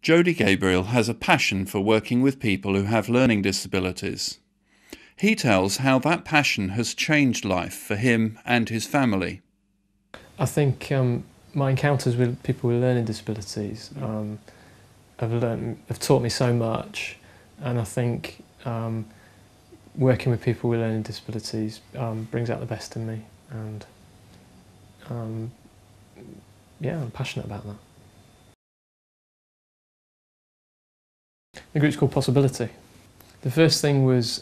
Jody Gabriel has a passion for working with people who have learning disabilities. He tells how that passion has changed life for him and his family. I think my encounters with people with learning disabilities have taught me so much, and I think working with people with learning disabilities brings out the best in me, and yeah, I'm passionate about that. The group's called Possability. The first thing was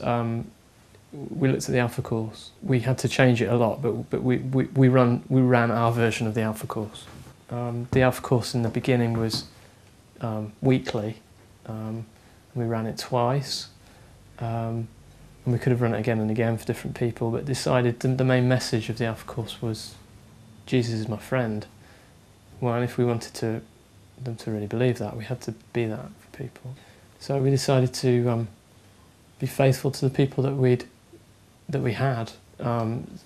we looked at the Alpha course. We had to change it a lot, but we ran our version of the Alpha course. The Alpha course in the beginning was weekly. We ran it twice. And we could have run it again and again for different people, but decided the main message of the Alpha course was Jesus is my friend. Well, and if we wanted them to really believe that, we had to be that for people. So we decided to be faithful to the people that we had, and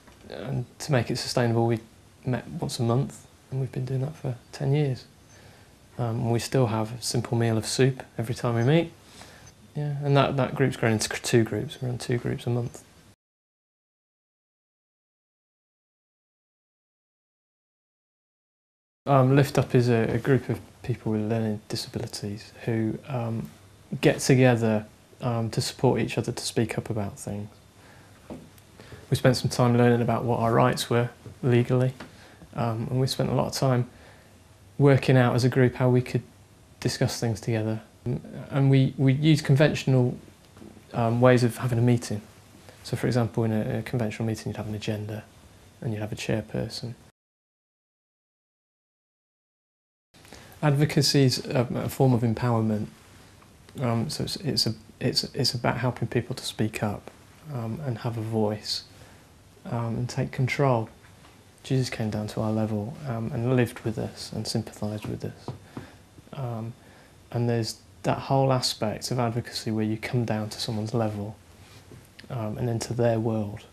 to make it sustainable, we met once a month, and we've been doing that for 10 years. And we still have a simple meal of soup every time we meet. Yeah, and that group's grown into 2 groups. We run 2 groups a month. Lift Up is a group of people with learning disabilities who get together to support each other to speak up about things. We spent some time learning about what our rights were legally, and we spent a lot of time working out as a group how we could discuss things together. And we use conventional ways of having a meeting. So for example, in a conventional meeting you'd have an agenda and you'd have a chairperson. Advocacy is a form of empowerment. So it's about helping people to speak up and have a voice and take control. Jesus came down to our level and lived with us and sympathised with us. And there's that whole aspect of advocacy where you come down to someone's level and into their world.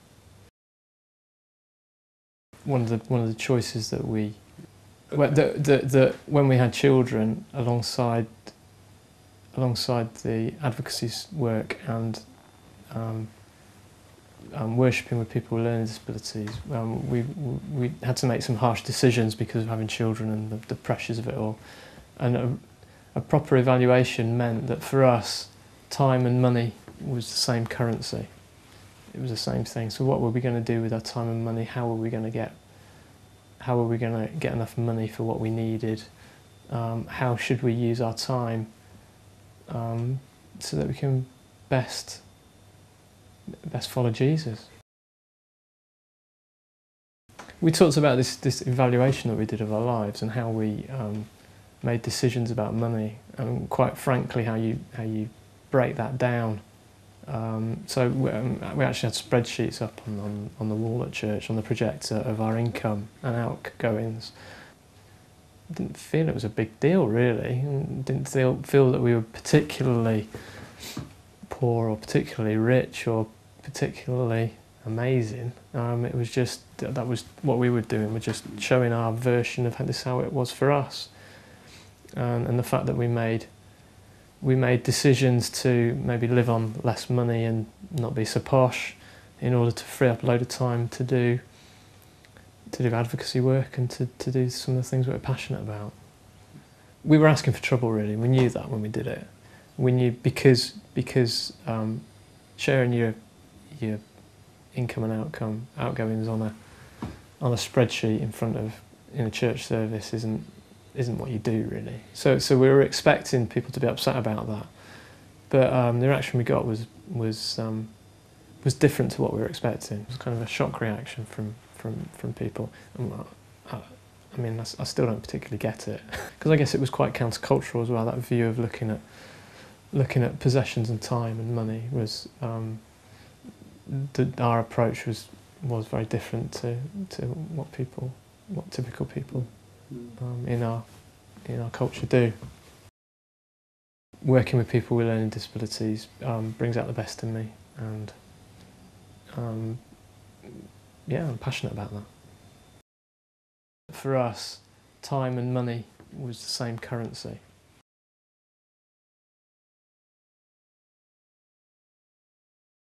One of the choices that when we had children, alongside the advocacy work and worshipping with people with learning disabilities, we had to make some harsh decisions because of having children and the pressures of it all. And a proper evaluation meant that for us, time and money was the same currency. It was the same thing. So what were we going to do with our time and money? How were we going to get enough money for what we needed? How should we use our time so that we can best follow Jesus? We talked about this evaluation that we did of our lives and how we made decisions about money, and quite frankly how you break that down. So we actually had spreadsheets up on the wall at church, on the projector, of our income and outgoings. Didn't feel it was a big deal really. Didn't feel that we were particularly poor or particularly rich or particularly amazing. It was just that was what we were doing. We're just showing our version of this how it was for us, and the fact that we made decisions to maybe live on less money and not be so posh in order to free up a load of time to do advocacy work and to do some of the things we were passionate about. We were asking for trouble really, we knew that when we did it. We knew because sharing your income and outgoings on a spreadsheet in a church service isn't what you do really. So we were expecting people to be upset about that, but the reaction we got was different to what we were expecting. It was kind of a shock reaction from people. I mean, I still don't particularly get it, because I guess it was quite countercultural as well. That view of looking at possessions and time and money was our approach was very different to what typical people in our culture do. Working with people with learning disabilities brings out the best in me, and yeah, I'm passionate about that. For us, time and money was the same currency.